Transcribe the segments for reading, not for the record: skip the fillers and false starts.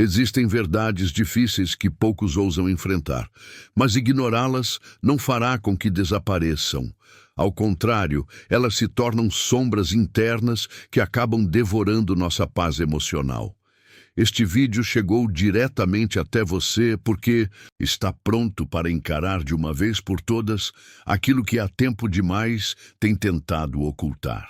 Existem verdades difíceis que poucos ousam enfrentar, mas ignorá-las não fará com que desapareçam. Ao contrário, elas se tornam sombras internas que acabam devorando nossa paz emocional. Este vídeo chegou diretamente até você porque está pronto para encarar de uma vez por todas aquilo que há tempo demais tem tentado ocultar.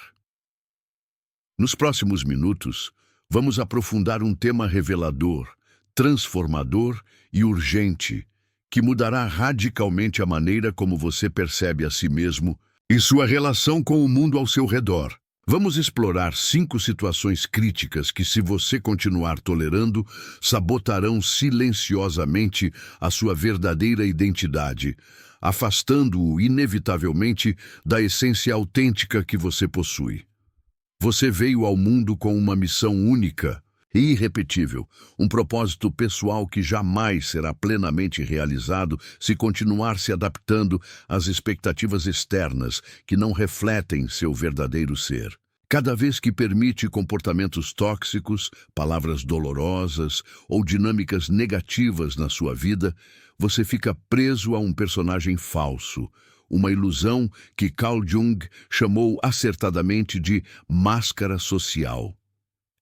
Nos próximos minutos, vamos aprofundar um tema revelador, transformador e urgente, que mudará radicalmente a maneira como você percebe a si mesmo e sua relação com o mundo ao seu redor. Vamos explorar 5 situações críticas que, se você continuar tolerando, sabotarão silenciosamente a sua verdadeira identidade, afastando-o inevitavelmente da essência autêntica que você possui. Você veio ao mundo com uma missão única e irrepetível, um propósito pessoal que jamais será plenamente realizado se continuar se adaptando às expectativas externas que não refletem seu verdadeiro ser. Cada vez que permite comportamentos tóxicos, palavras dolorosas ou dinâmicas negativas na sua vida, você fica preso a um personagem falso, uma ilusão que Carl Jung chamou acertadamente de máscara social.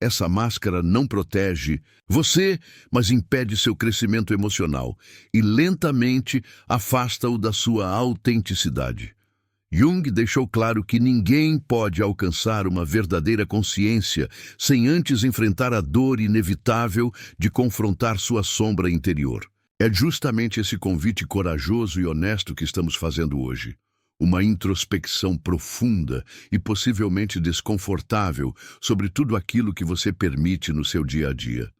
Essa máscara não protege você, mas impede seu crescimento emocional e lentamente afasta-o da sua autenticidade. Jung deixou claro que ninguém pode alcançar uma verdadeira consciência sem antes enfrentar a dor inevitável de confrontar sua sombra interior. É justamente esse convite corajoso e honesto que estamos fazendo hoje. Uma introspecção profunda e possivelmente desconfortável sobre tudo aquilo que você permite no seu dia a dia.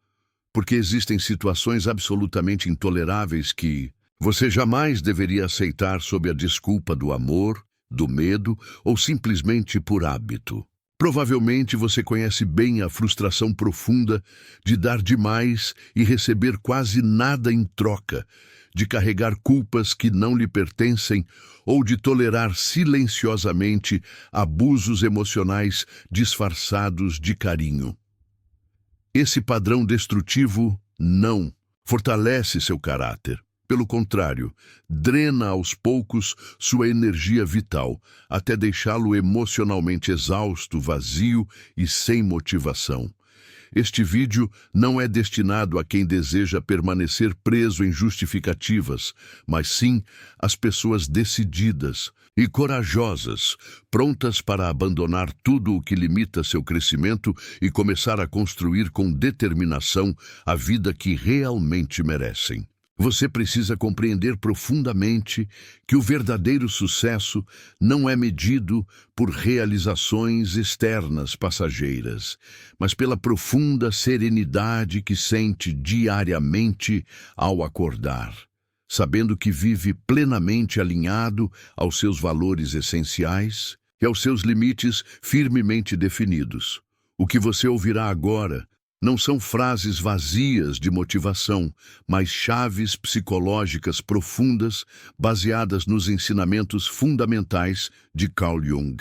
Porque existem situações absolutamente intoleráveis que você jamais deveria aceitar sob a desculpa do amor, do medo ou simplesmente por hábito. Provavelmente você conhece bem a frustração profunda de dar demais e receber quase nada em troca, de carregar culpas que não lhe pertencem ou de tolerar silenciosamente abusos emocionais disfarçados de carinho. Esse padrão destrutivo não fortalece seu caráter. Pelo contrário, drena aos poucos sua energia vital, até deixá-lo emocionalmente exausto, vazio e sem motivação. Este vídeo não é destinado a quem deseja permanecer preso em justificativas, mas sim às pessoas decididas e corajosas, prontas para abandonar tudo o que limita seu crescimento e começar a construir com determinação a vida que realmente merecem. Você precisa compreender profundamente que o verdadeiro sucesso não é medido por realizações externas passageiras, mas pela profunda serenidade que sente diariamente ao acordar, sabendo que vive plenamente alinhado aos seus valores essenciais e aos seus limites firmemente definidos. O que você ouvirá agora não são frases vazias de motivação, mas chaves psicológicas profundas baseadas nos ensinamentos fundamentais de Carl Jung.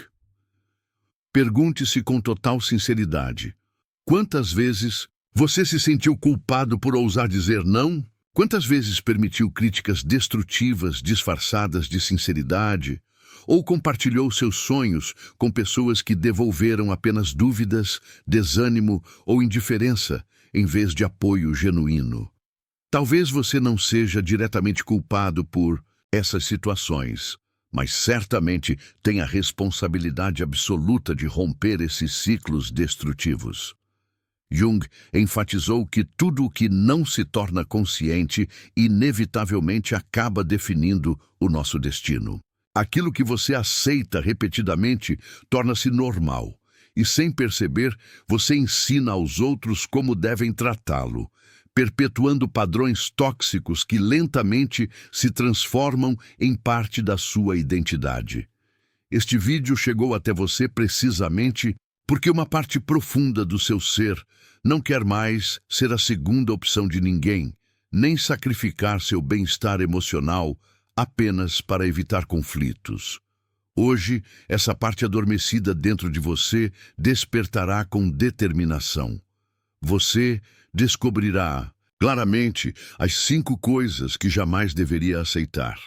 Pergunte-se com total sinceridade: quantas vezes você se sentiu culpado por ousar dizer não? Quantas vezes permitiu críticas destrutivas disfarçadas de sinceridade? Ou compartilhou seus sonhos com pessoas que devolveram apenas dúvidas, desânimo ou indiferença, em vez de apoio genuíno? Talvez você não seja diretamente culpado por essas situações, mas certamente tem a responsabilidade absoluta de romper esses ciclos destrutivos. Jung enfatizou que tudo o que não se torna consciente inevitavelmente acaba definindo o nosso destino. Aquilo que você aceita repetidamente torna-se normal, e sem perceber, você ensina aos outros como devem tratá-lo, perpetuando padrões tóxicos que lentamente se transformam em parte da sua identidade. Este vídeo chegou até você precisamente porque uma parte profunda do seu ser não quer mais ser a segunda opção de ninguém, nem sacrificar seu bem-estar emocional apenas para evitar conflitos. Hoje, essa parte adormecida dentro de você despertará com determinação. Você descobrirá Claramente, as 5 coisas que jamais deveria aceitar,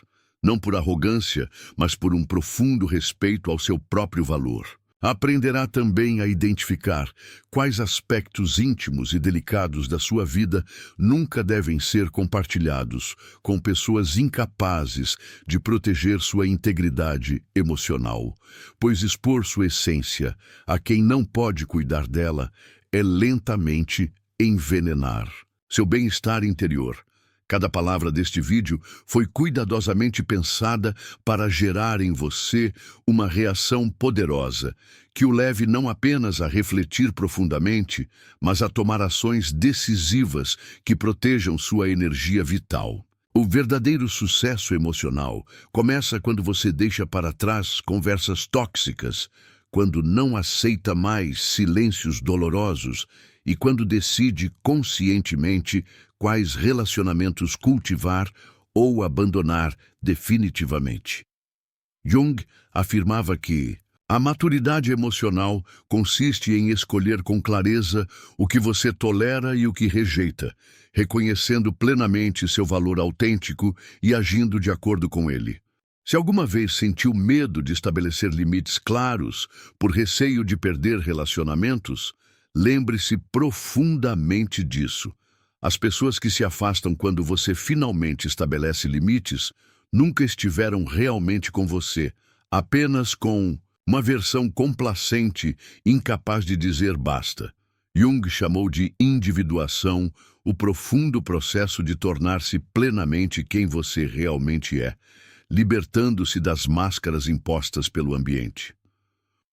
não por arrogância, mas por um profundo respeito ao seu próprio valor. Aprenderá também a identificar quais aspectos íntimos e delicados da sua vida nunca devem ser compartilhados com pessoas incapazes de proteger sua integridade emocional, pois expor sua essência a quem não pode cuidar dela é lentamente envenenar seu bem-estar interior. Cada palavra deste vídeo foi cuidadosamente pensada para gerar em você uma reação poderosa, que o leve não apenas a refletir profundamente, mas a tomar ações decisivas que protejam sua energia vital. O verdadeiro sucesso emocional começa quando você deixa para trás conversas tóxicas, quando não aceita mais silêncios dolorosos e quando decide conscientemente quais relacionamentos cultivar ou abandonar definitivamente. Jung afirmava que a maturidade emocional consiste em escolher com clareza o que você tolera e o que rejeita, reconhecendo plenamente seu valor autêntico e agindo de acordo com ele. Se alguma vez sentiu medo de estabelecer limites claros por receio de perder relacionamentos, lembre-se profundamente disso. As pessoas que se afastam quando você finalmente estabelece limites nunca estiveram realmente com você, apenas com uma versão complacente, incapaz de dizer basta. Jung chamou de individuação o profundo processo de tornar-se plenamente quem você realmente é, libertando-se das máscaras impostas pelo ambiente.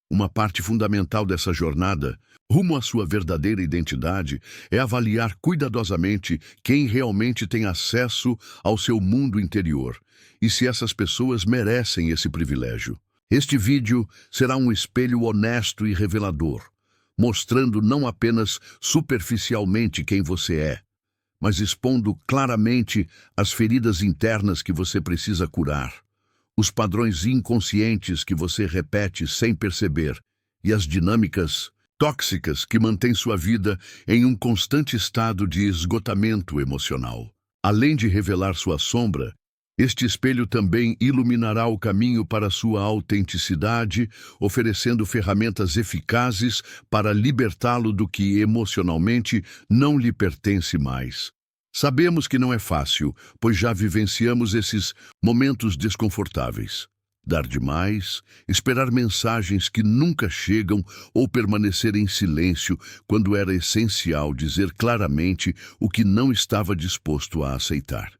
Uma parte fundamental dessa jornada, rumo à sua verdadeira identidade, é avaliar cuidadosamente quem realmente tem acesso ao seu mundo interior e se essas pessoas merecem esse privilégio. Este vídeo será um espelho honesto e revelador, mostrando não apenas superficialmente quem você é, mas expondo claramente as feridas internas que você precisa curar, os padrões inconscientes que você repete sem perceber e as dinâmicas tóxicas que mantêm sua vida em um constante estado de esgotamento emocional. Além de revelar sua sombra, este espelho também iluminará o caminho para sua autenticidade, oferecendo ferramentas eficazes para libertá-lo do que emocionalmente não lhe pertence mais. Sabemos que não é fácil, pois já vivenciamos esses momentos desconfortáveis. Dar demais, esperar mensagens que nunca chegam ou permanecer em silêncio quando era essencial dizer claramente o que não estava disposto a aceitar.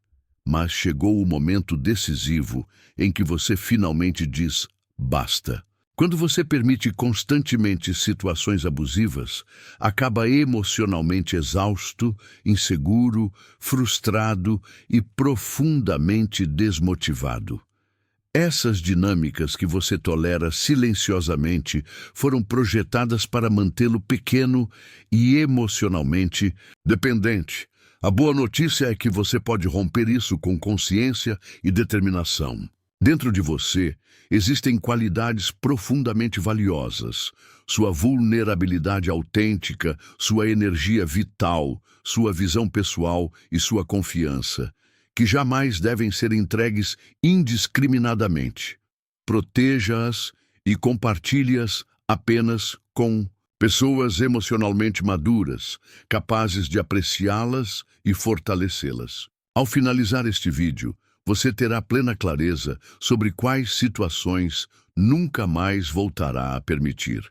Mas chegou o momento decisivo em que você finalmente diz basta. Quando você permite constantemente situações abusivas, acaba emocionalmente exausto, inseguro, frustrado e profundamente desmotivado. Essas dinâmicas que você tolera silenciosamente foram projetadas para mantê-lo pequeno e emocionalmente dependente. A boa notícia é que você pode romper isso com consciência e determinação. Dentro de você existem qualidades profundamente valiosas: sua vulnerabilidade autêntica, sua energia vital, sua visão pessoal e sua confiança, que jamais devem ser entregues indiscriminadamente. Proteja-as e compartilhe-as apenas com pessoas emocionalmente maduras, capazes de apreciá-las e fortalecê-las. Ao finalizar este vídeo, você terá plena clareza sobre quais situações nunca mais voltará a permitir.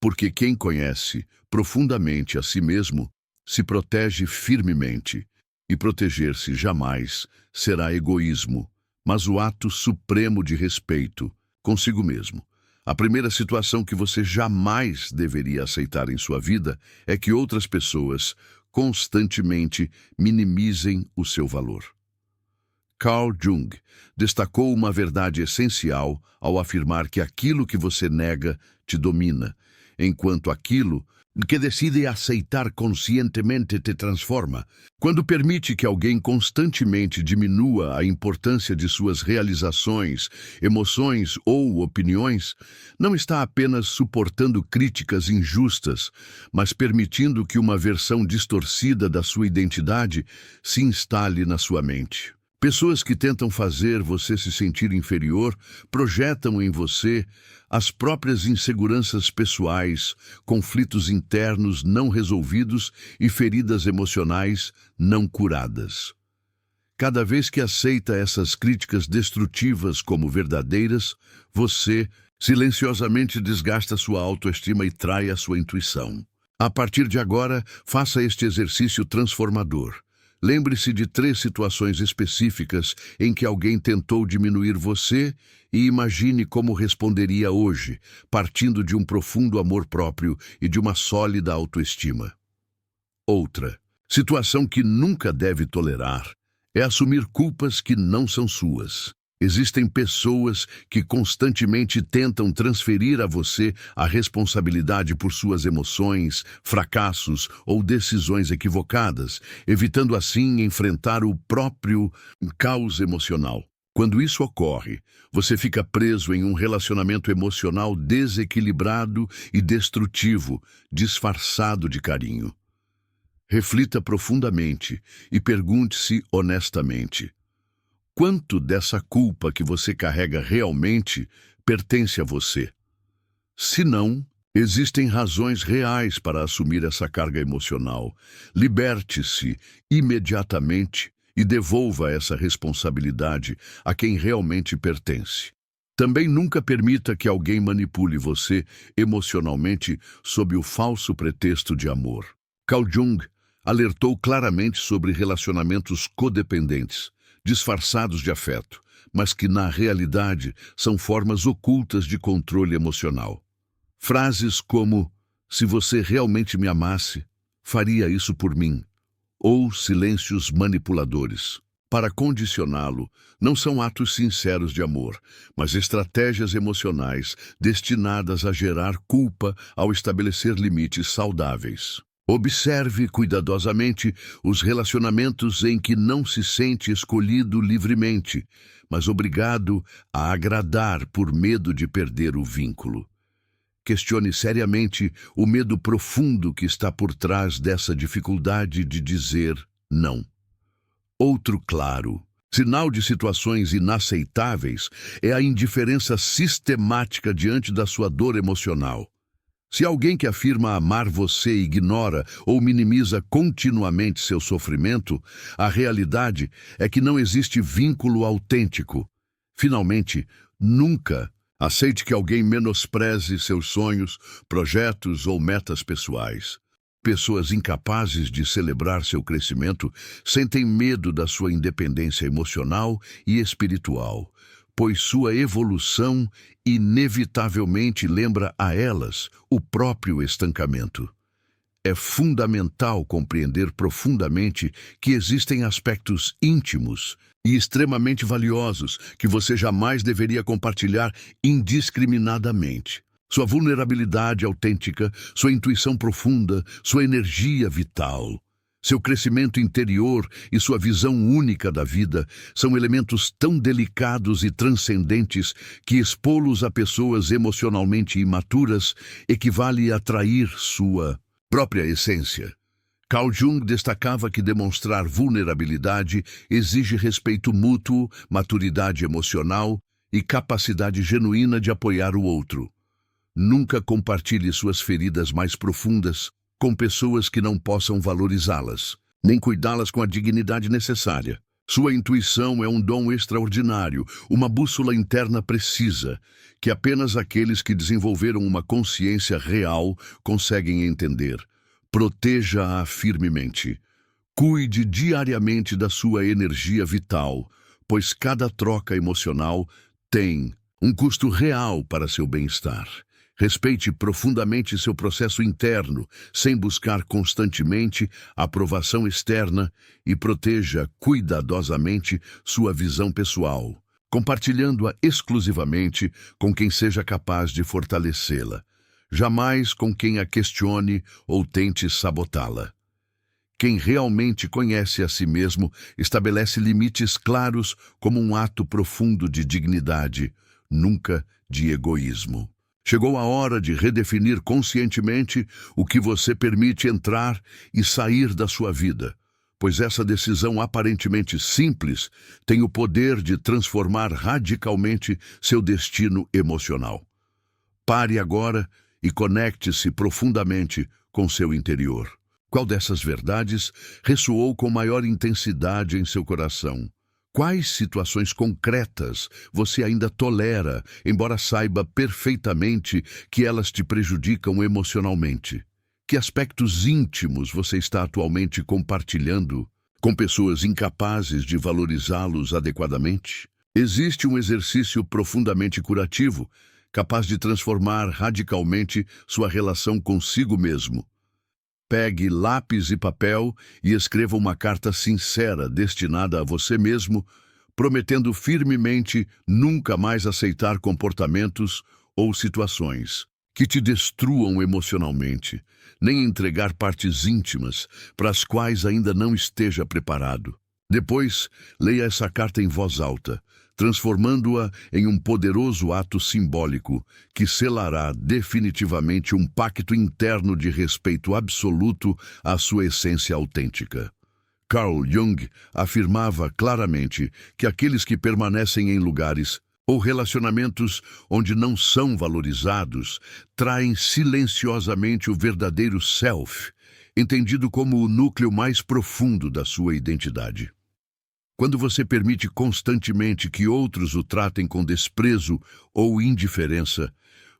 Porque quem conhece profundamente a si mesmo se protege firmemente, e proteger-se jamais será egoísmo, mas o ato supremo de respeito consigo mesmo. A primeira situação que você jamais deveria aceitar em sua vida é que outras pessoas constantemente minimizem o seu valor. Carl Jung destacou uma verdade essencial ao afirmar que aquilo que você nega te domina, enquanto aquilo que decide aceitar conscientemente te transforma. Quando permite que alguém constantemente diminua a importância de suas realizações, emoções ou opiniões, não está apenas suportando críticas injustas, mas permitindo que uma versão distorcida da sua identidade se instale na sua mente. Pessoas que tentam fazer você se sentir inferior projetam em você as próprias inseguranças pessoais, conflitos internos não resolvidos e feridas emocionais não curadas. Cada vez que aceita essas críticas destrutivas como verdadeiras, você silenciosamente desgasta sua autoestima e trai a sua intuição. A partir de agora, faça este exercício transformador. Lembre-se de 3 situações específicas em que alguém tentou diminuir você e imagine como responderia hoje, partindo de um profundo amor próprio e de uma sólida autoestima. Outra situação que nunca deve tolerar é assumir culpas que não são suas. Existem pessoas que constantemente tentam transferir a você a responsabilidade por suas emoções, fracassos ou decisões equivocadas, evitando assim enfrentar o próprio caos emocional. Quando isso ocorre, você fica preso em um relacionamento emocional desequilibrado e destrutivo, disfarçado de carinho. Reflita profundamente e pergunte-se honestamente: quanto dessa culpa que você carrega realmente pertence a você? Se não, existem razões reais para assumir essa carga emocional. Liberte-se imediatamente e devolva essa responsabilidade a quem realmente pertence. Também nunca permita que alguém manipule você emocionalmente sob o falso pretexto de amor. Carl Jung alertou claramente sobre relacionamentos codependentes, disfarçados de afeto, mas que na realidade são formas ocultas de controle emocional. Frases como: se você realmente me amasse, faria isso por mim, ou silêncios manipuladores. Para condicioná-lo, não são atos sinceros de amor, mas estratégias emocionais destinadas a gerar culpa ao estabelecer limites saudáveis. Observe cuidadosamente os relacionamentos em que não se sente escolhido livremente, mas obrigado a agradar por medo de perder o vínculo. Questione seriamente o medo profundo que está por trás dessa dificuldade de dizer não. Outro claro sinal de situações inaceitáveis é a indiferença sistemática diante da sua dor emocional. Se alguém que afirma amar você ignora ou minimiza continuamente seu sofrimento, a realidade é que não existe vínculo autêntico. Finalmente, nunca aceite que alguém menospreze seus sonhos, projetos ou metas pessoais. Pessoas incapazes de celebrar seu crescimento sentem medo da sua independência emocional e espiritual, pois sua evolução inevitavelmente lembra a elas o próprio estancamento. É fundamental compreender profundamente que existem aspectos íntimos e extremamente valiosos que você jamais deveria compartilhar indiscriminadamente. Sua vulnerabilidade autêntica, sua intuição profunda, sua energia vital. Seu crescimento interior e sua visão única da vida são elementos tão delicados e transcendentes que expô-los a pessoas emocionalmente imaturas equivale a trair sua própria essência. Carl Jung destacava que demonstrar vulnerabilidade exige respeito mútuo, maturidade emocional e capacidade genuína de apoiar o outro. Nunca compartilhe suas feridas mais profundas com pessoas que não possam valorizá-las, nem cuidá-las com a dignidade necessária. Sua intuição é um dom extraordinário, uma bússola interna precisa, que apenas aqueles que desenvolveram uma consciência real conseguem entender. Proteja-a firmemente. Cuide diariamente da sua energia vital, pois cada troca emocional tem um custo real para seu bem-estar. Respeite profundamente seu processo interno, sem buscar constantemente aprovação externa, e proteja cuidadosamente sua visão pessoal, compartilhando-a exclusivamente com quem seja capaz de fortalecê-la. jamais com quem a questione ou tente sabotá-la. Quem realmente conhece a si mesmo estabelece limites claros como um ato profundo de dignidade, nunca de egoísmo. Chegou a hora de redefinir conscientemente o que você permite entrar e sair da sua vida, pois essa decisão aparentemente simples tem o poder de transformar radicalmente seu destino emocional. Pare agora e conecte-se profundamente com seu interior. Qual dessas verdades ressoou com maior intensidade em seu coração? Quais situações concretas você ainda tolera, embora saiba perfeitamente que elas te prejudicam emocionalmente? Que aspectos íntimos você está atualmente compartilhando com pessoas incapazes de valorizá-los adequadamente? Existe um exercício profundamente curativo, capaz de transformar radicalmente sua relação consigo mesmo. Pegue lápis e papel e escreva uma carta sincera destinada a você mesmo, prometendo firmemente nunca mais aceitar comportamentos ou situações que te destruam emocionalmente, nem entregar partes íntimas para as quais ainda não esteja preparado. Depois, leia essa carta em voz alta, transformando-a em um poderoso ato simbólico que selará definitivamente um pacto interno de respeito absoluto à sua essência autêntica. Carl Jung afirmava claramente que aqueles que permanecem em lugares ou relacionamentos onde não são valorizados traem silenciosamente o verdadeiro self, entendido como o núcleo mais profundo da sua identidade. Quando você permite constantemente que outros o tratem com desprezo ou indiferença,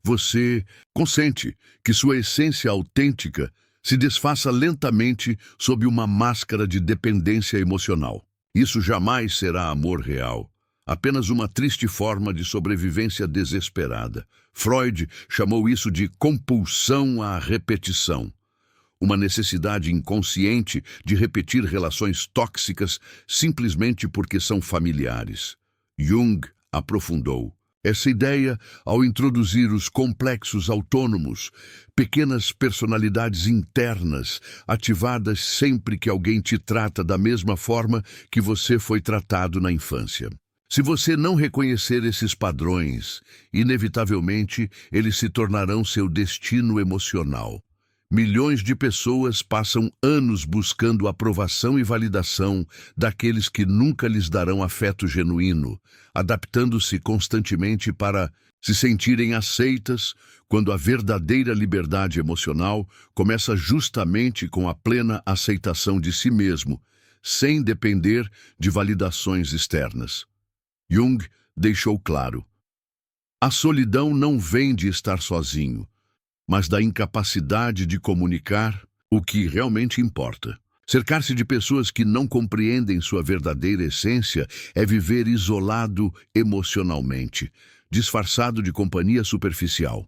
você consente que sua essência autêntica se desfaça lentamente sob uma máscara de dependência emocional. Isso jamais será amor real, apenas uma triste forma de sobrevivência desesperada. Freud chamou isso de compulsão à repetição. Uma necessidade inconsciente de repetir relações tóxicas simplesmente porque são familiares. Jung aprofundou essa ideia ao introduzir os complexos autônomos, pequenas personalidades internas, ativadas sempre que alguém te trata da mesma forma que você foi tratado na infância. Se você não reconhecer esses padrões, inevitavelmente eles se tornarão seu destino emocional. Milhões de pessoas passam anos buscando aprovação e validação daqueles que nunca lhes darão afeto genuíno, adaptando-se constantemente para se sentirem aceitas, quando a verdadeira liberdade emocional começa justamente com a plena aceitação de si mesmo, sem depender de validações externas. Jung deixou claro: a solidão não vem de estar sozinho, mas da incapacidade de comunicar o que realmente importa. Cercar-se de pessoas que não compreendem sua verdadeira essência é viver isolado emocionalmente, disfarçado de companhia superficial.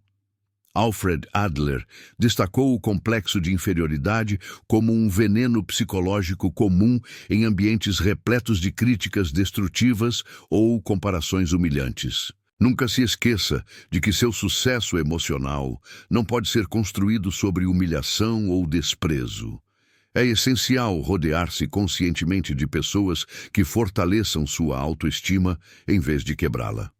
Alfred Adler destacou o complexo de inferioridade como um veneno psicológico comum em ambientes repletos de críticas destrutivas ou comparações humilhantes. Nunca se esqueça de que seu sucesso emocional não pode ser construído sobre humilhação ou desprezo. É essencial rodear-se conscientemente de pessoas que fortaleçam sua autoestima em vez de quebrá-la.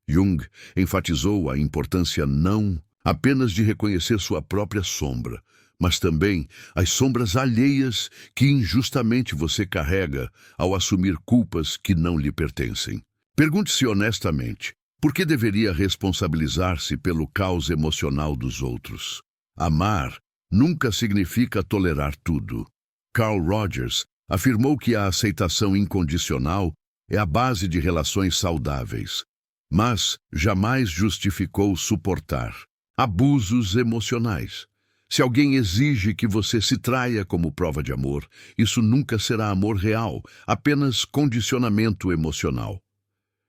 Jung enfatizou a importância não apenas de reconhecer sua própria sombra, mas também as sombras alheias que injustamente você carrega ao assumir culpas que não lhe pertencem. Pergunte-se honestamente: por que deveria responsabilizar-se pelo caos emocional dos outros? Amar nunca significa tolerar tudo. Carl Rogers afirmou que a aceitação incondicional é a base de relações saudáveis, mas jamais justificou suportar abusos emocionais. Se alguém exige que você se traia como prova de amor, isso nunca será amor real, apenas condicionamento emocional.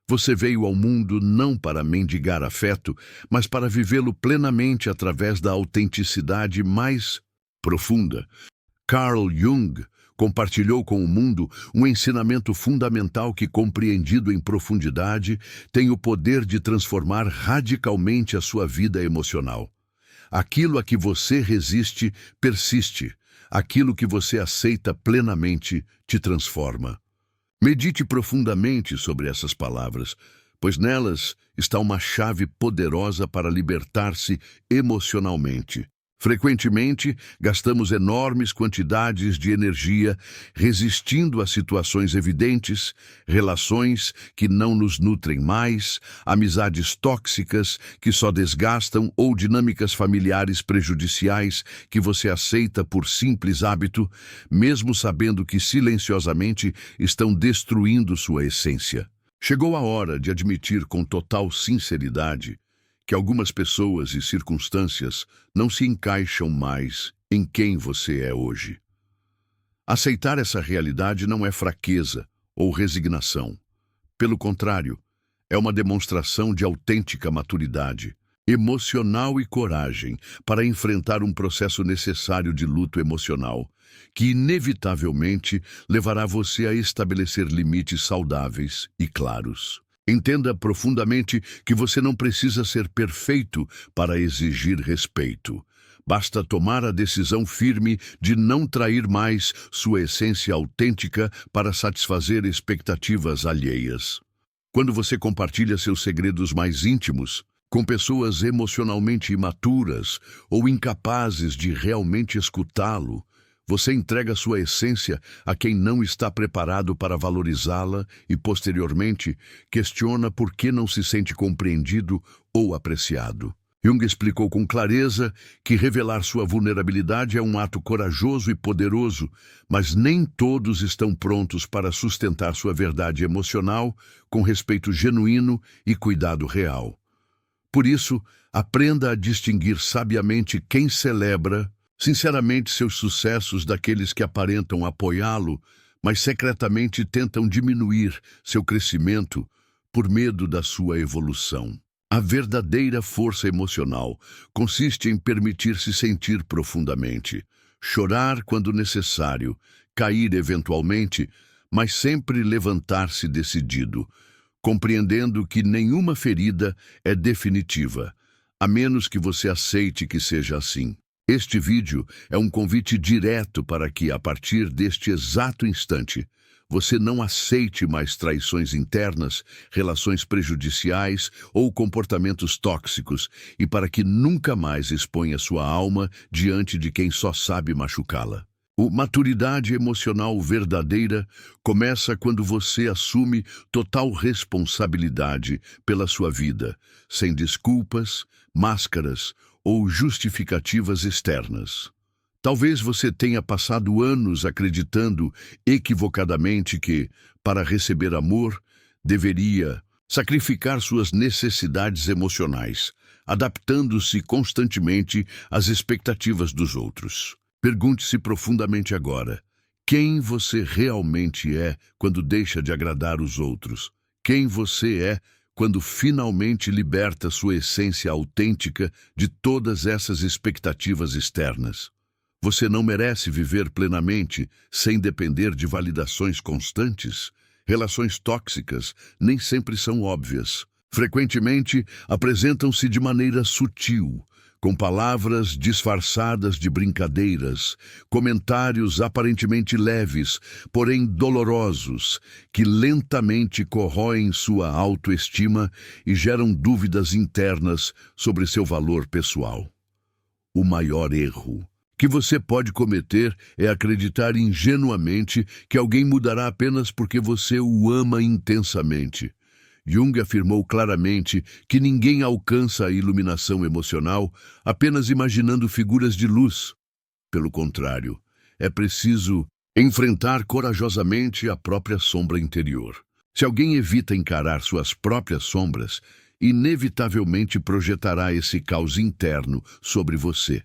Você veio ao mundo não para mendigar afeto, mas para vivê-lo plenamente através da autenticidade mais profunda. Carl Jung compartilhou com o mundo um ensinamento fundamental que, compreendido em profundidade, tem o poder de transformar radicalmente a sua vida emocional. Aquilo a que você resiste, persiste. Aquilo que você aceita plenamente, te transforma. Medite profundamente sobre essas palavras, pois nelas está uma chave poderosa para libertar-se emocionalmente. Frequentemente, gastamos enormes quantidades de energia resistindo a situações evidentes, relações que não nos nutrem mais, amizades tóxicas que só desgastam ou dinâmicas familiares prejudiciais que você aceita por simples hábito, mesmo sabendo que silenciosamente estão destruindo sua essência. Chegou a hora de admitir com total sinceridade que algumas pessoas e circunstâncias não se encaixam mais em quem você é hoje. Aceitar essa realidade não é fraqueza ou resignação. Pelo contrário, é uma demonstração de autêntica maturidade, emocional e coragem para enfrentar um processo necessário de luto emocional, que inevitavelmente levará você a estabelecer limites saudáveis e claros. Entenda profundamente que você não precisa ser perfeito para exigir respeito. Basta tomar a decisão firme de não trair mais sua essência autêntica para satisfazer expectativas alheias. Quando você compartilha seus segredos mais íntimos com pessoas emocionalmente imaturas ou incapazes de realmente escutá-lo, você entrega sua essência a quem não está preparado para valorizá-la e, posteriormente, questiona por que não se sente compreendido ou apreciado. Jung explicou com clareza que revelar sua vulnerabilidade é um ato corajoso e poderoso, mas nem todos estão prontos para sustentar sua verdade emocional com respeito genuíno e cuidado real. Por isso, aprenda a distinguir sabiamente quem celebra sinceramente seus sucessos daqueles que aparentam apoiá-lo, mas secretamente tentam diminuir seu crescimento por medo da sua evolução. A verdadeira força emocional consiste em permitir-se sentir profundamente, chorar quando necessário, cair eventualmente, mas sempre levantar-se decidido, compreendendo que nenhuma ferida é definitiva, a menos que você aceite que seja assim. Este vídeo é um convite direto para que, a partir deste exato instante, você não aceite mais traições internas, relações prejudiciais ou comportamentos tóxicos e para que nunca mais exponha sua alma diante de quem só sabe machucá-la. A maturidade emocional verdadeira começa quando você assume total responsabilidade pela sua vida, sem desculpas, máscaras ou justificativas externas. Talvez você tenha passado anos acreditando equivocadamente que, para receber amor, deveria sacrificar suas necessidades emocionais, adaptando-se constantemente às expectativas dos outros. Pergunte-se profundamente agora: quem você realmente é quando deixa de agradar os outros? Quem você é quando finalmente liberta sua essência autêntica de todas essas expectativas externas? Você não merece viver plenamente sem depender de validações constantes. Relações tóxicas nem sempre são óbvias. Frequentemente apresentam-se de maneira sutil, com palavras disfarçadas de brincadeiras, comentários aparentemente leves, porém dolorosos, que lentamente corroem sua autoestima e geram dúvidas internas sobre seu valor pessoal. O maior erro que você pode cometer é acreditar ingenuamente que alguém mudará apenas porque você o ama intensamente. Jung afirmou claramente que ninguém alcança a iluminação emocional apenas imaginando figuras de luz. Pelo contrário, é preciso enfrentar corajosamente a própria sombra interior. Se alguém evita encarar suas próprias sombras, inevitavelmente projetará esse caos interno sobre você.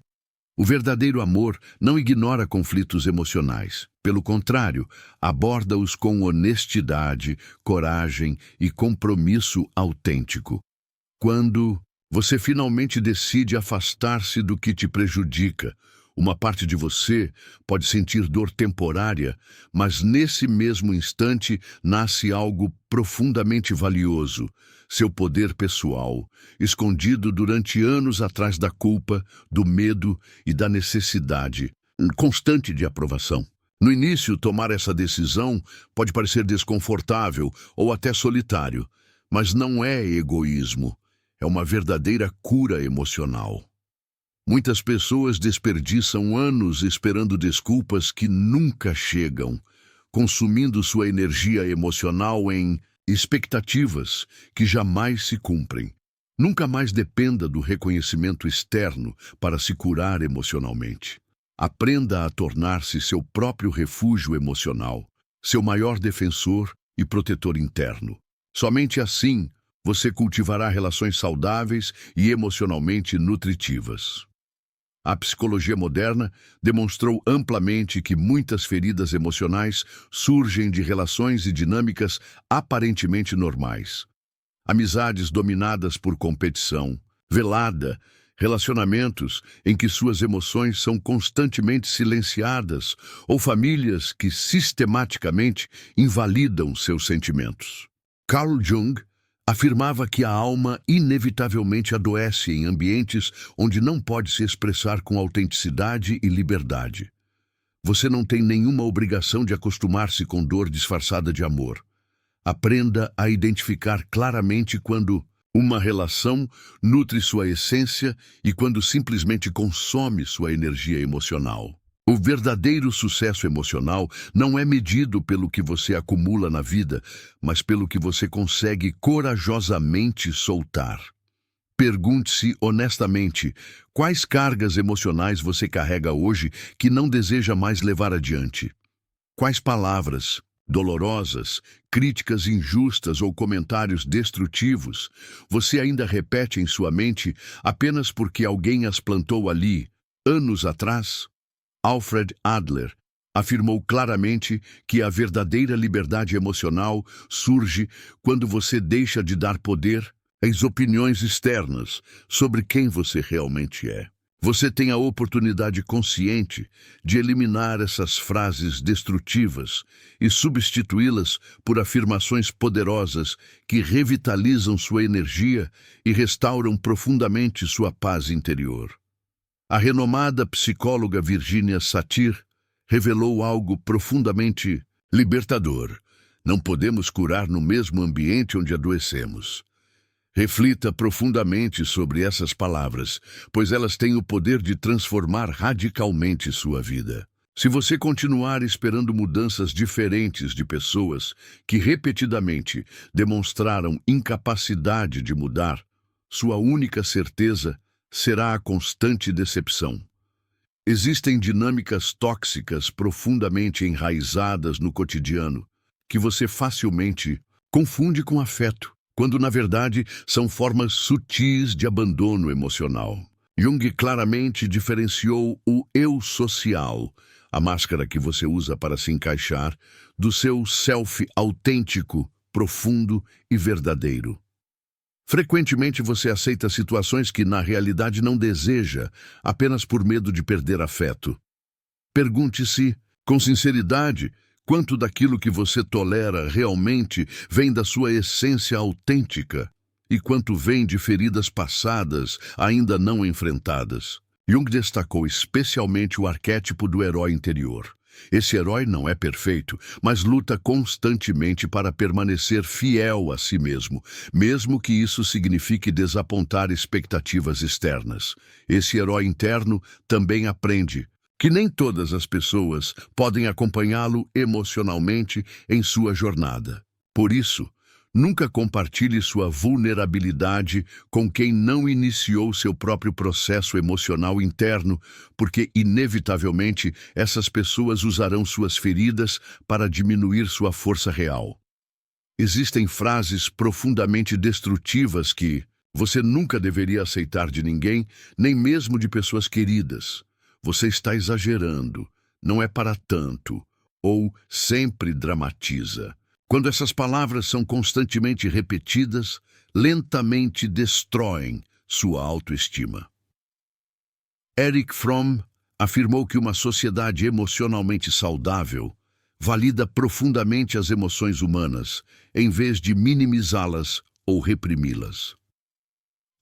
O verdadeiro amor não ignora conflitos emocionais. Pelo contrário, aborda-os com honestidade, coragem e compromisso autêntico. Quando você finalmente decide afastar-se do que te prejudica, Uma parte de você pode sentir dor temporária, mas nesse mesmo instante nasce algo profundamente valioso, seu poder pessoal, escondido durante anos atrás da culpa, do medo e da necessidade constante de aprovação. No início, tomar essa decisão pode parecer desconfortável ou até solitário, mas não é egoísmo, é uma verdadeira cura emocional. Muitas pessoas desperdiçam anos esperando desculpas que nunca chegam, consumindo sua energia emocional em expectativas que jamais se cumprem. Nunca mais dependa do reconhecimento externo para se curar emocionalmente. Aprenda a tornar-se seu próprio refúgio emocional, seu maior defensor e protetor interno. Somente assim você cultivará relações saudáveis e emocionalmente nutritivas. A psicologia moderna demonstrou amplamente que muitas feridas emocionais surgem de relações e dinâmicas aparentemente normais. Amizades dominadas por competição, velada, relacionamentos em que suas emoções são constantemente silenciadas ou famílias que sistematicamente invalidam seus sentimentos. Carl Jung afirmava que a alma inevitavelmente adoece em ambientes onde não pode se expressar com autenticidade e liberdade. Você não tem nenhuma obrigação de acostumar-se com dor disfarçada de amor. Aprenda a identificar claramente quando uma relação nutre sua essência e quando simplesmente consome sua energia emocional. O verdadeiro sucesso emocional não é medido pelo que você acumula na vida, mas pelo que você consegue corajosamente soltar. Pergunte-se honestamente, quais cargas emocionais você carrega hoje que não deseja mais levar adiante? Quais palavras dolorosas, críticas injustas ou comentários destrutivos você ainda repete em sua mente apenas porque alguém as plantou ali, anos atrás? Alfred Adler afirmou claramente que a verdadeira liberdade emocional surge quando você deixa de dar poder às opiniões externas sobre quem você realmente é. Você tem a oportunidade consciente de eliminar essas frases destrutivas e substituí-las por afirmações poderosas que revitalizam sua energia e restauram profundamente sua paz interior. A renomada psicóloga Virginia Satir revelou algo profundamente libertador. Não podemos curar no mesmo ambiente onde adoecemos. Reflita profundamente sobre essas palavras, pois elas têm o poder de transformar radicalmente sua vida. Se você continuar esperando mudanças diferentes de pessoas que repetidamente demonstraram incapacidade de mudar, sua única certeza será a constante decepção. Existem dinâmicas tóxicas profundamente enraizadas no cotidiano que você facilmente confunde com afeto, quando na verdade são formas sutis de abandono emocional. Jung claramente diferenciou o eu social, a máscara que você usa para se encaixar, do seu self autêntico, profundo e verdadeiro. Frequentemente você aceita situações que na realidade não deseja, apenas por medo de perder afeto. Pergunte-se, com sinceridade, quanto daquilo que você tolera realmente vem da sua essência autêntica e quanto vem de feridas passadas ainda não enfrentadas. Jung destacou especialmente o arquétipo do herói interior. Esse herói não é perfeito, mas luta constantemente para permanecer fiel a si mesmo que isso signifique desapontar expectativas externas. Esse herói interno também aprende que nem todas as pessoas podem acompanhá-lo emocionalmente em sua jornada. Por isso, nunca compartilhe sua vulnerabilidade com quem não iniciou seu próprio processo emocional interno, porque, inevitavelmente, essas pessoas usarão suas feridas para diminuir sua força real. Existem frases profundamente destrutivas que você nunca deveria aceitar de ninguém, nem mesmo de pessoas queridas. Você está exagerando, não é para tanto, ou sempre dramatiza. Quando essas palavras são constantemente repetidas, lentamente destroem sua autoestima. Erich Fromm afirmou que uma sociedade emocionalmente saudável valida profundamente as emoções humanas, em vez de minimizá-las ou reprimi-las.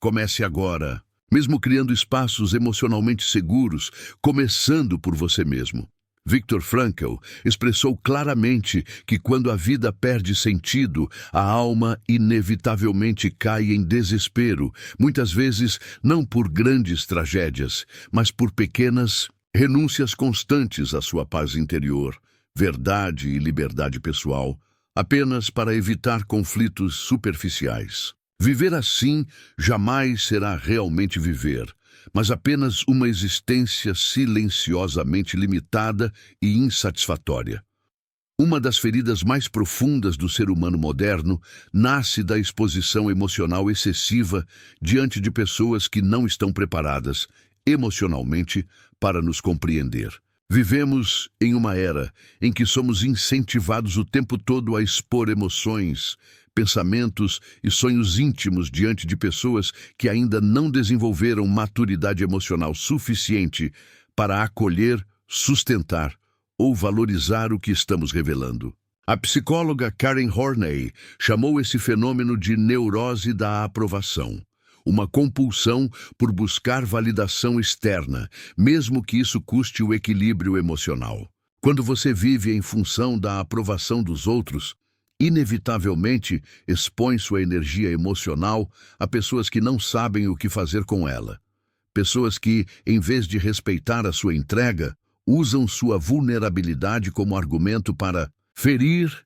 Comece agora, mesmo criando espaços emocionalmente seguros, começando por você mesmo. Viktor Frankl expressou claramente que quando a vida perde sentido, a alma inevitavelmente cai em desespero, muitas vezes não por grandes tragédias, mas por pequenas renúncias constantes à sua paz interior, verdade e liberdade pessoal, apenas para evitar conflitos superficiais. Viver assim jamais será realmente viver, mas apenas uma existência silenciosamente limitada e insatisfatória. Uma das feridas mais profundas do ser humano moderno nasce da exposição emocional excessiva diante de pessoas que não estão preparadas emocionalmente para nos compreender. Vivemos em uma era em que somos incentivados o tempo todo a expor emoções, pensamentos e sonhos íntimos diante de pessoas que ainda não desenvolveram maturidade emocional suficiente para acolher, sustentar ou valorizar o que estamos revelando. A psicóloga Karen Horney chamou esse fenômeno de neurose da aprovação, uma compulsão por buscar validação externa, mesmo que isso custe o equilíbrio emocional. Quando você vive em função da aprovação dos outros, inevitavelmente expõe sua energia emocional a pessoas que não sabem o que fazer com ela. Pessoas que, em vez de respeitar a sua entrega, usam sua vulnerabilidade como argumento para ferir,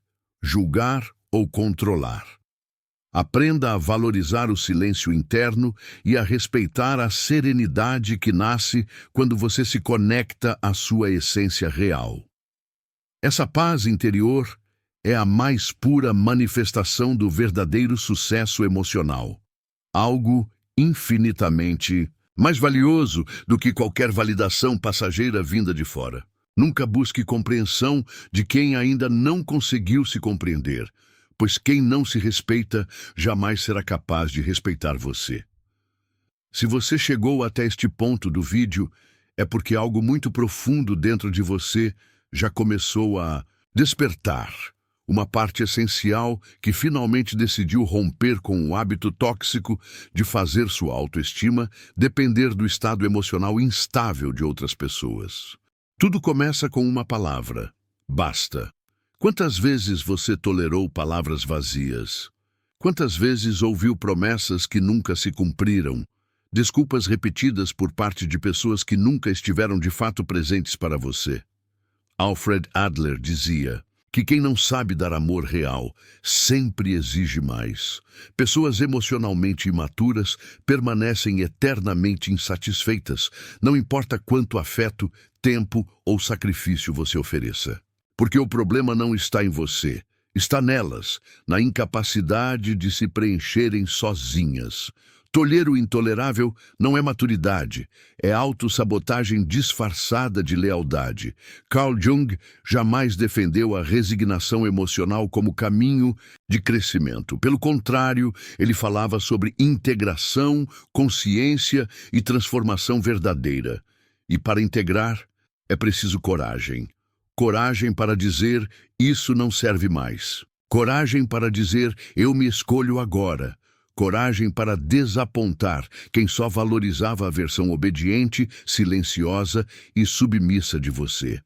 julgar ou controlar. Aprenda a valorizar o silêncio interno e a respeitar a serenidade que nasce quando você se conecta à sua essência real. Essa paz interior é a mais pura manifestação do verdadeiro sucesso emocional. Algo infinitamente mais valioso do que qualquer validação passageira vinda de fora. Nunca busque compreensão de quem ainda não conseguiu se compreender, pois quem não se respeita jamais será capaz de respeitar você. Se você chegou até este ponto do vídeo, é porque algo muito profundo dentro de você já começou a despertar. Uma parte essencial que finalmente decidiu romper com o hábito tóxico de fazer sua autoestima depender do estado emocional instável de outras pessoas. Tudo começa com uma palavra: basta. Quantas vezes você tolerou palavras vazias? Quantas vezes ouviu promessas que nunca se cumpriram? Desculpas repetidas por parte de pessoas que nunca estiveram de fato presentes para você? Alfred Adler dizia que quem não sabe dar amor real sempre exige mais. Pessoas emocionalmente imaturas permanecem eternamente insatisfeitas, não importa quanto afeto, tempo ou sacrifício você ofereça. Porque o problema não está em você, está nelas, na incapacidade de se preencherem sozinhas. Tolher o intolerável não é maturidade, é autossabotagem disfarçada de lealdade. Carl Jung jamais defendeu a resignação emocional como caminho de crescimento. Pelo contrário, ele falava sobre integração, consciência e transformação verdadeira. E para integrar, é preciso coragem. Coragem para dizer, isso não serve mais. Coragem para dizer, eu me escolho agora. Coragem para desapontar quem só valorizava a versão obediente, silenciosa e submissa de você.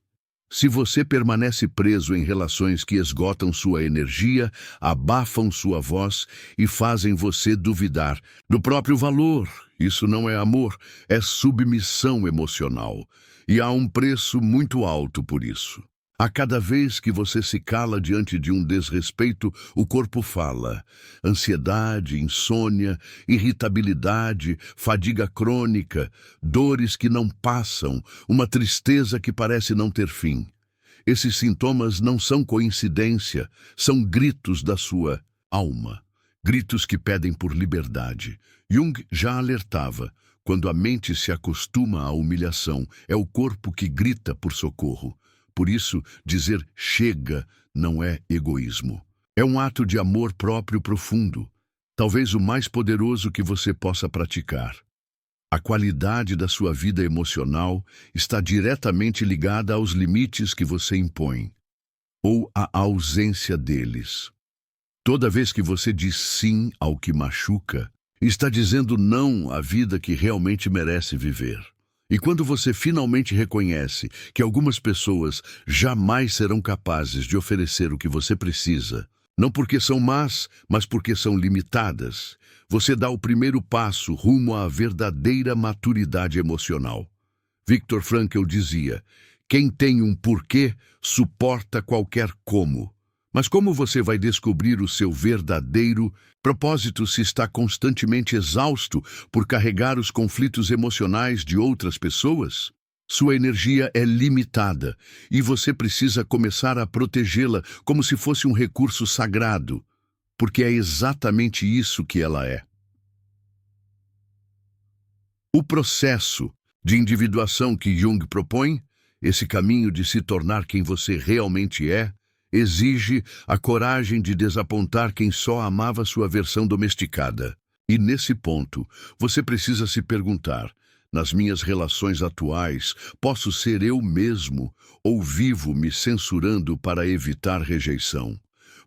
Se você permanece preso em relações que esgotam sua energia, abafam sua voz e fazem você duvidar do próprio valor, isso não é amor, é submissão emocional. E há um preço muito alto por isso. A cada vez que você se cala diante de um desrespeito, o corpo fala. Ansiedade, insônia, irritabilidade, fadiga crônica, dores que não passam, uma tristeza que parece não ter fim. Esses sintomas não são coincidência, são gritos da sua alma. Gritos que pedem por liberdade. Jung já alertava, quando a mente se acostuma à humilhação, é o corpo que grita por socorro. Por isso, dizer chega não é egoísmo. É um ato de amor próprio profundo, talvez o mais poderoso que você possa praticar. A qualidade da sua vida emocional está diretamente ligada aos limites que você impõe, ou à ausência deles. Toda vez que você diz sim ao que machuca, está dizendo não à vida que realmente merece viver. E quando você finalmente reconhece que algumas pessoas jamais serão capazes de oferecer o que você precisa, não porque são más, mas porque são limitadas, você dá o primeiro passo rumo à verdadeira maturidade emocional. Viktor Frankl dizia: quem tem um porquê suporta qualquer como. Mas como você vai descobrir o seu verdadeiro propósito se está constantemente exausto por carregar os conflitos emocionais de outras pessoas? Sua energia é limitada e você precisa começar a protegê-la como se fosse um recurso sagrado, porque é exatamente isso que ela é. O processo de individuação que Jung propõe, esse caminho de se tornar quem você realmente é, exige a coragem de desapontar quem só amava sua versão domesticada. E nesse ponto, você precisa se perguntar: nas minhas relações atuais, posso ser eu mesmo ou vivo me censurando para evitar rejeição?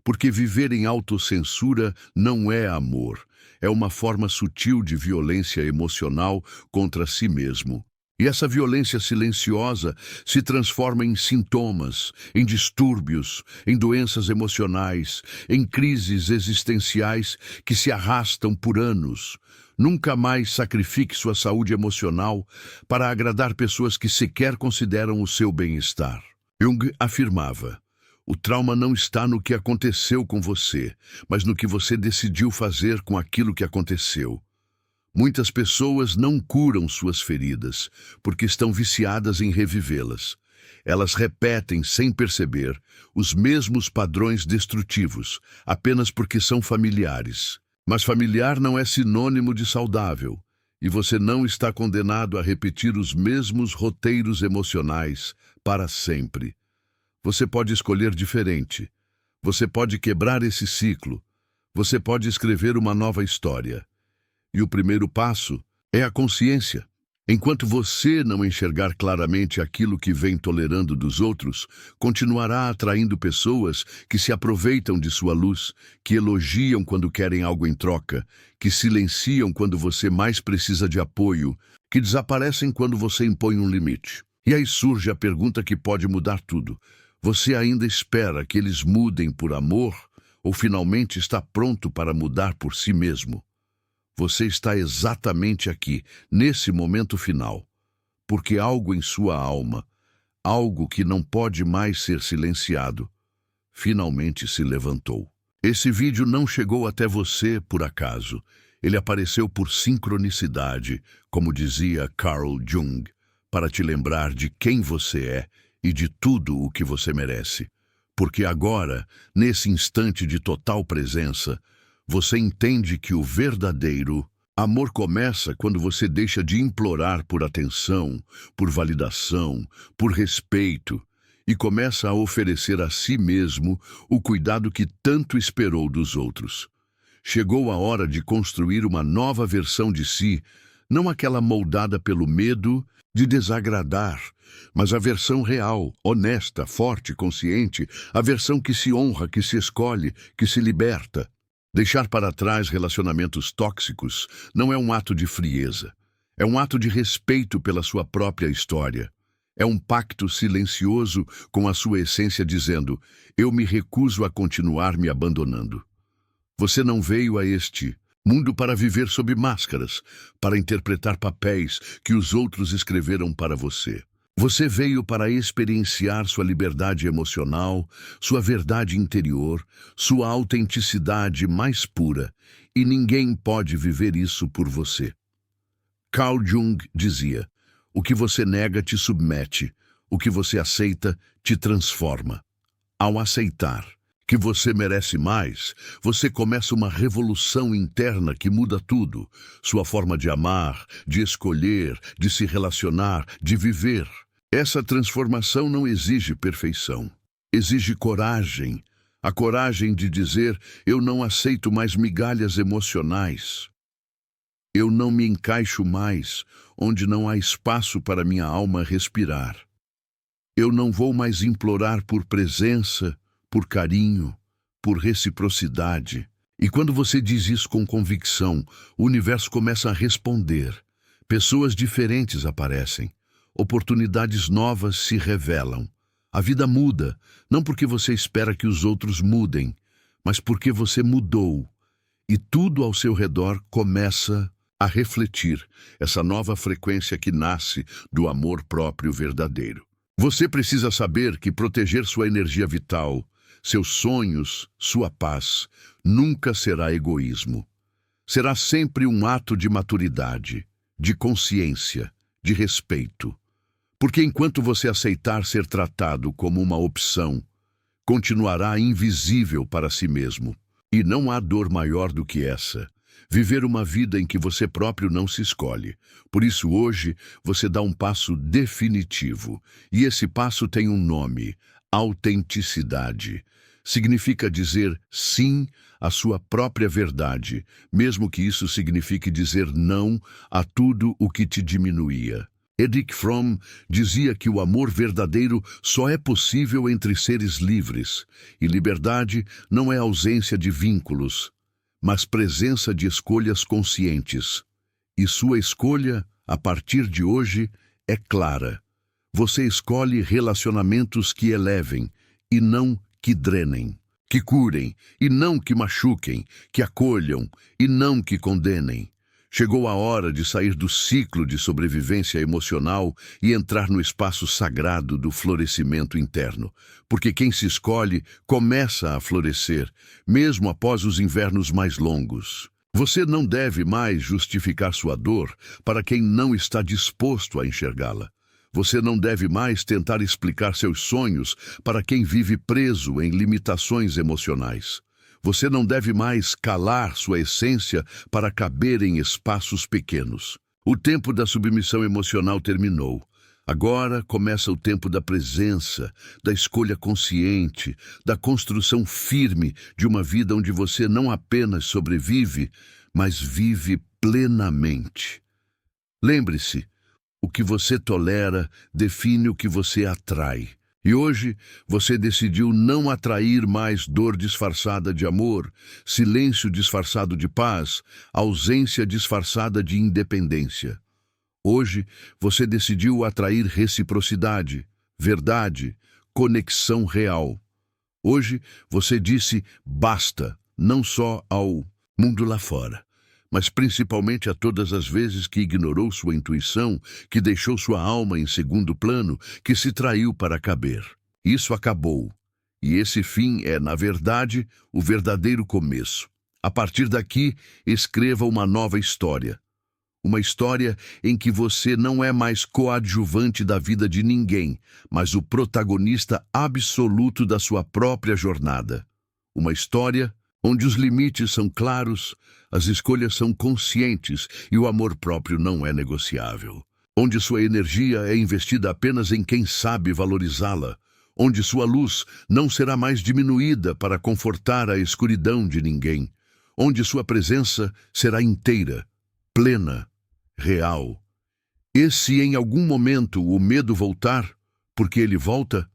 Porque viver em autocensura não é amor, é uma forma sutil de violência emocional contra si mesmo. E essa violência silenciosa se transforma em sintomas, em distúrbios, em doenças emocionais, em crises existenciais que se arrastam por anos. Nunca mais sacrifique sua saúde emocional para agradar pessoas que sequer consideram o seu bem-estar. Jung afirmava: o trauma não está no que aconteceu com você, mas no que você decidiu fazer com aquilo que aconteceu. Muitas pessoas não curam suas feridas, porque estão viciadas em revivê-las. Elas repetem, sem perceber, os mesmos padrões destrutivos, apenas porque são familiares. Mas familiar não é sinônimo de saudável, e você não está condenado a repetir os mesmos roteiros emocionais para sempre. Você pode escolher diferente. Você pode quebrar esse ciclo. Você pode escrever uma nova história. E o primeiro passo é a consciência. Enquanto você não enxergar claramente aquilo que vem tolerando dos outros, continuará atraindo pessoas que se aproveitam de sua luz, que elogiam quando querem algo em troca, que silenciam quando você mais precisa de apoio, que desaparecem quando você impõe um limite. E aí surge a pergunta que pode mudar tudo. Você ainda espera que eles mudem por amor ou finalmente está pronto para mudar por si mesmo? Você está exatamente aqui, nesse momento final, porque algo em sua alma, algo que não pode mais ser silenciado, finalmente se levantou. Esse vídeo não chegou até você por acaso. Ele apareceu por sincronicidade, como dizia Carl Jung, para te lembrar de quem você é e de tudo o que você merece. Porque agora, nesse instante de total presença, você entende que o verdadeiro amor começa quando você deixa de implorar por atenção, por validação, por respeito, e começa a oferecer a si mesmo o cuidado que tanto esperou dos outros. Chegou a hora de construir uma nova versão de si, não aquela moldada pelo medo de desagradar, mas a versão real, honesta, forte, consciente, a versão que se honra, que se escolhe, que se liberta. Deixar para trás relacionamentos tóxicos não é um ato de frieza. É um ato de respeito pela sua própria história. É um pacto silencioso com a sua essência dizendo: eu me recuso a continuar me abandonando. Você não veio a este mundo para viver sob máscaras, para interpretar papéis que os outros escreveram para você. Você veio para experienciar sua liberdade emocional, sua verdade interior, sua autenticidade mais pura, e ninguém pode viver isso por você. Carl Jung dizia: o que você nega te submete, o que você aceita te transforma. Ao aceitar que você merece mais, você começa uma revolução interna que muda tudo, sua forma de amar, de escolher, de se relacionar, de viver. Essa transformação não exige perfeição, exige coragem, a coragem de dizer: eu não aceito mais migalhas emocionais. Eu não me encaixo mais onde não há espaço para minha alma respirar. Eu não vou mais implorar por presença, por carinho, por reciprocidade. E quando você diz isso com convicção, o universo começa a responder. Pessoas diferentes aparecem. Oportunidades novas se revelam. A vida muda, não porque você espera que os outros mudem, mas porque você mudou. E tudo ao seu redor começa a refletir essa nova frequência que nasce do amor próprio verdadeiro. Você precisa saber que proteger sua energia vital, seus sonhos, sua paz, nunca será egoísmo. Será sempre um ato de maturidade, de consciência, de respeito. Porque enquanto você aceitar ser tratado como uma opção, continuará invisível para si mesmo. E não há dor maior do que essa. Viver uma vida em que você próprio não se escolhe. Por isso hoje você dá um passo definitivo. E esse passo tem um nome: autenticidade. Significa dizer sim à sua própria verdade, mesmo que isso signifique dizer não a tudo o que te diminuía. Erich Fromm dizia que o amor verdadeiro só é possível entre seres livres, e liberdade não é ausência de vínculos, mas presença de escolhas conscientes. E sua escolha, a partir de hoje, é clara. Você escolhe relacionamentos que elevem e não que drenem, que curem e não que machuquem, que acolham e não que condenem. Chegou a hora de sair do ciclo de sobrevivência emocional e entrar no espaço sagrado do florescimento interno, porque quem se escolhe começa a florescer, mesmo após os invernos mais longos. Você não deve mais justificar sua dor para quem não está disposto a enxergá-la. Você não deve mais tentar explicar seus sonhos para quem vive preso em limitações emocionais. Você não deve mais calar sua essência para caber em espaços pequenos. O tempo da submissão emocional terminou. Agora começa o tempo da presença, da escolha consciente, da construção firme de uma vida onde você não apenas sobrevive, mas vive plenamente. Lembre-se, o que você tolera define o que você atrai. E hoje você decidiu não atrair mais dor disfarçada de amor, silêncio disfarçado de paz, ausência disfarçada de independência. Hoje você decidiu atrair reciprocidade, verdade, conexão real. Hoje você disse basta, não só ao mundo lá fora, mas principalmente a todas as vezes que ignorou sua intuição, que deixou sua alma em segundo plano, que se traiu para caber. Isso acabou. E esse fim é, na verdade, o verdadeiro começo. A partir daqui, escreva uma nova história. Uma história em que você não é mais coadjuvante da vida de ninguém, mas o protagonista absoluto da sua própria jornada. Uma história onde os limites são claros, as escolhas são conscientes e o amor próprio não é negociável. Onde sua energia é investida apenas em quem sabe valorizá-la. Onde sua luz não será mais diminuída para confortar a escuridão de ninguém. Onde sua presença será inteira, plena, real. E se em algum momento o medo voltar, porque ele volta,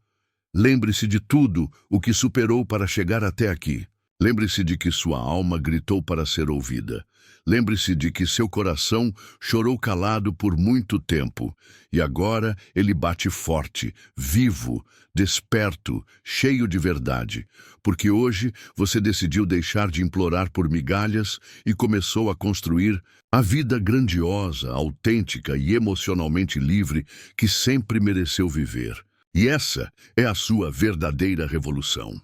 lembre-se de tudo o que superou para chegar até aqui. Lembre-se de que sua alma gritou para ser ouvida. Lembre-se de que seu coração chorou calado por muito tempo. E agora ele bate forte, vivo, desperto, cheio de verdade. Porque hoje você decidiu deixar de implorar por migalhas e começou a construir a vida grandiosa, autêntica e emocionalmente livre que sempre mereceu viver. E essa é a sua verdadeira revolução.